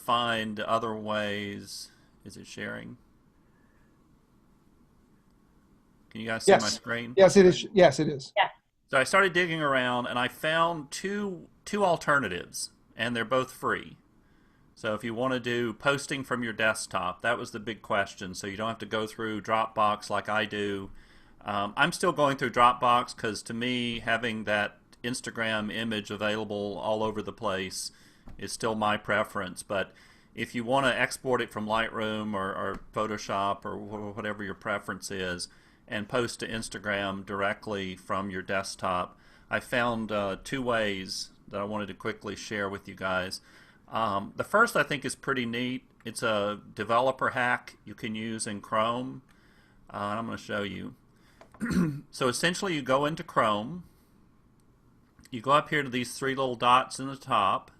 find other ways. Is it sharing? Can you guys see my Yes. screen? Yes, it is. Yes, it is. Yeah. So I started digging around and I found two alternatives, and they're both free. So if you want to do posting from your desktop, that was the big question. So you don't have to go through Dropbox like I do. I'm still going through Dropbox because to me, having that Instagram image available all over the place is still my preference. But if you want to export it from Lightroom or Photoshop or whatever your preference is and post to Instagram directly from your desktop, I found two ways that I wanted to quickly share with you guys. The first I think is pretty neat. It's a developer hack you can use in Chrome. And I'm going to show you. So essentially you go into Chrome, you go up here to these three little dots in the top,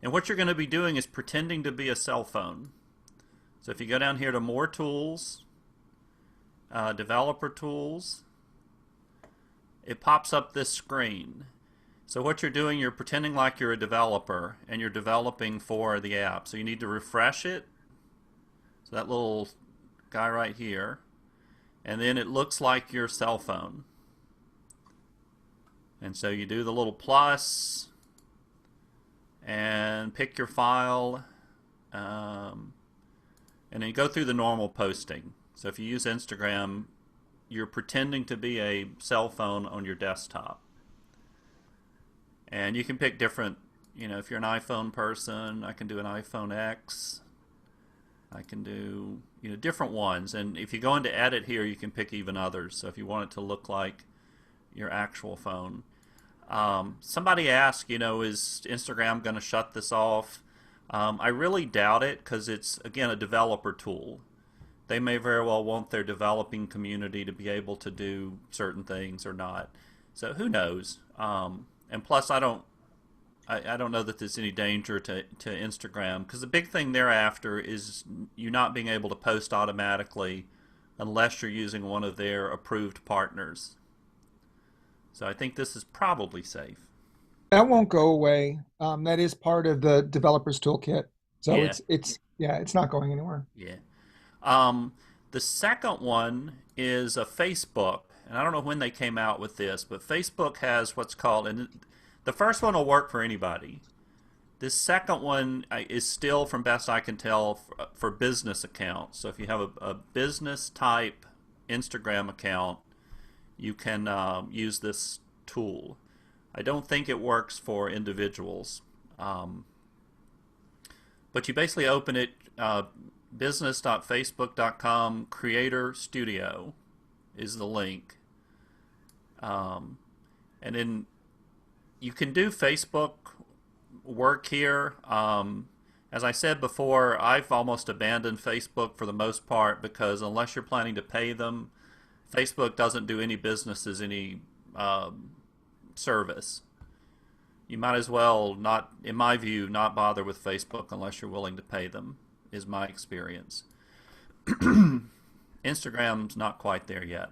and what you're going to be doing is pretending to be a cell phone. So if you go down here to More Tools, Developer Tools, it pops up this screen. So what you're doing, you're pretending like you're a developer and you're developing for the app. So you need to refresh it. So that little guy right here. And then it looks like your cell phone. And so you do the little plus and pick your file, and then you go through the normal posting. So if you use Instagram, you're pretending to be a cell phone on your desktop. And you can pick different, if you're an iPhone person, I can do an iPhone X. I can do, different ones. And if you go into edit here, you can pick even others. So if you want it to look like your actual phone. Somebody asked, is Instagram going to shut this off? I really doubt it because it's, again, a developer tool. They may very well want their developing community to be able to do certain things or not. So who knows? And plus, I don't know that there's any danger to Instagram, because the big thing thereafter is you not being able to post automatically unless you're using one of their approved partners. So I think this is probably safe. That won't go away. That is part of the developer's toolkit. So Yeah, it's not going anywhere. yeah. Um, the second one is a Facebook, and I don't know when they came out with this, but Facebook has what's called, and the first one will work for anybody. This second one is still, from best I can tell, for business accounts. So if you have a business type Instagram account, you can use this tool. I don't think it works for individuals. But you basically open it, business.facebook.com creator studio is the link. And then you can do Facebook work here. As I said before, I've almost abandoned Facebook for the most part because unless you're planning to pay them, Facebook doesn't do any businesses any service. You might as well not, in my view, not bother with Facebook unless you're willing to pay them, is my experience. Instagram's not quite there yet.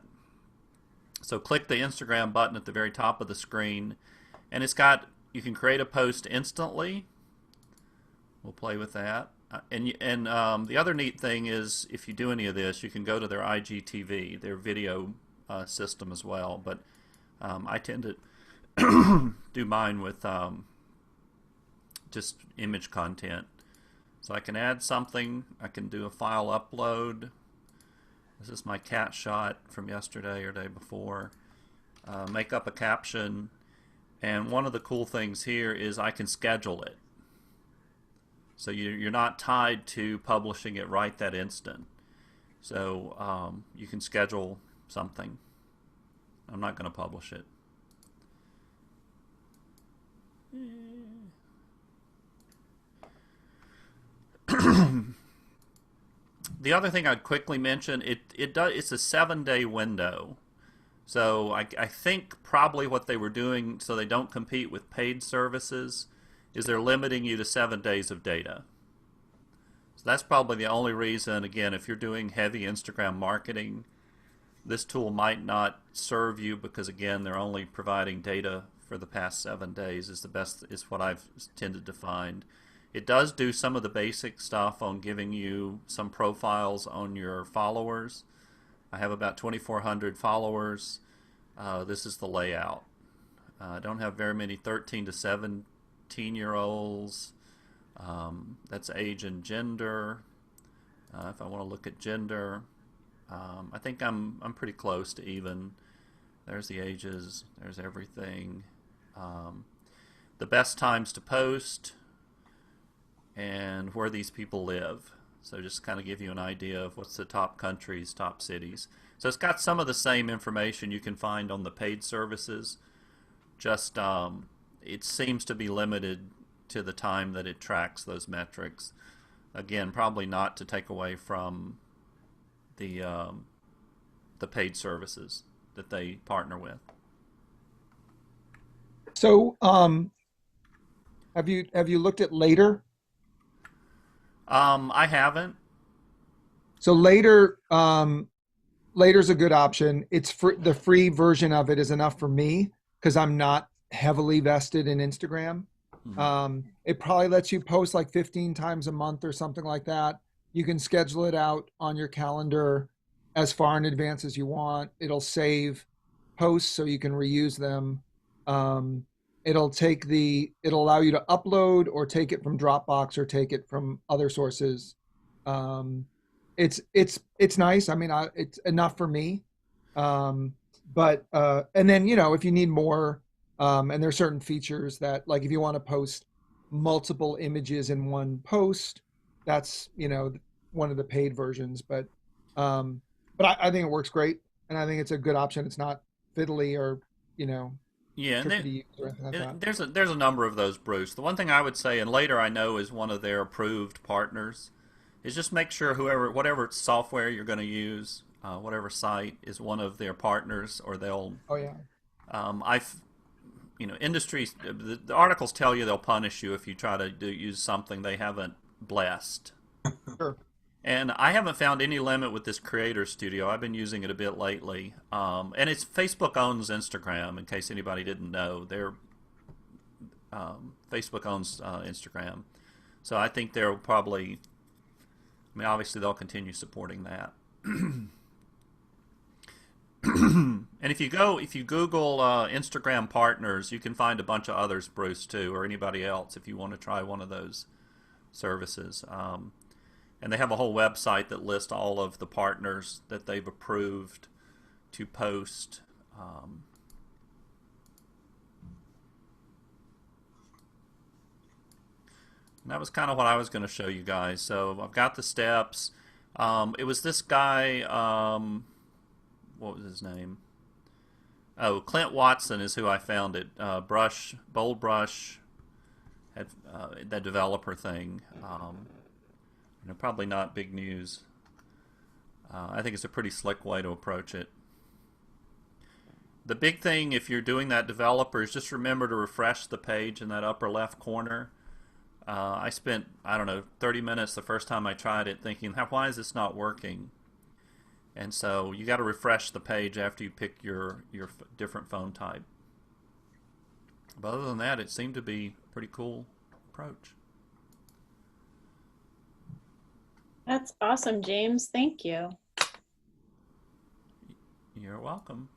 So click the Instagram button at the very top of the screen, and you can create a post instantly. We'll play with that. And the other neat thing is, if you do any of this, you can go to their IGTV, their video system as well. But I tend to do mine with just image content. So I can add something. I can do a file upload. This is my cat shot from yesterday or day before. Make up a caption. And one of the cool things here is I can schedule it. So you're not tied to publishing it right that instant. So you can schedule something. I'm not going to publish it. The other thing I'd quickly mention, it's a 7-day window. So I think probably what they were doing so they don't compete with paid services is they're limiting you to 7 days of data. So that's probably the only reason, again, if you're doing heavy Instagram marketing, this tool might not serve you because, again, they're only providing data for the past 7 days is what I've tended to find. It does do some of the basic stuff on giving you some profiles on your followers. I have about 2,400 followers. This is the layout. I don't have very many 13 to 17-year-olds. That's age and gender. If I want to look at gender, I think I'm pretty close to even. There's the ages. There's everything. The best times to post and where these people live. So just kind of give you an idea of what's the top countries, top cities. So it's got some of the same information you can find on the paid services. Just it seems to be limited to the time that it tracks those metrics. Again, probably not to take away from the paid services that they partner with. So, have you looked at Later? I haven't. So Later's a good option. It's the free version of it is enough for me because I'm not heavily vested in Instagram. Mhm. It probably lets you post like 15 times a month or something like that. You can schedule it out on your calendar as far in advance as you want. It'll save posts so you can reuse them. Um, it'll allow you to upload or take it from Dropbox or take it from other sources. Um, it's nice. I mean, it's enough for me. Um, but and then if you need more, and there's certain features that, like, if you want to post multiple images in one post, that's one of the paid versions. But I think it works great, and I think it's a good option. It's not fiddly or you know Yeah, and tricky to use or anything like that. there's a number of those, Bruce. The one thing I would say, and Later I know is one of their approved partners, is just make sure whatever software you're going to use, whatever site is one of their partners, or they'll. Oh yeah, I've industries. The articles tell you they'll punish you if you try to use something they haven't blessed. sure. And I haven't found any limit with this Creator Studio. I've been using it a bit lately. And it's Facebook owns Instagram, in case anybody didn't know. Facebook owns Instagram. So I think they'll probably, I mean, obviously they'll continue supporting that. And if you Google Instagram partners, you can find a bunch of others, Bruce, too, or anybody else if you want to try one of those services. And they have a whole website that lists all of the partners that they've approved to post. And that was kind of what I was going to show you guys. So I've got the steps. It was this guy, what was his name? Oh, Clint Watson is who I found it. Bold Brush, had that developer thing. Probably not big news. I think it's a pretty slick way to approach it. The big thing, if you're doing that developer, is just remember to refresh the page in that upper left corner. I spent, I don't know, 30 minutes the first time I tried it thinking, why is this not working? And so you got to refresh the page after you pick your different phone type. But other than that, it seemed to be a pretty cool approach. That's awesome, James. Thank you. You're welcome.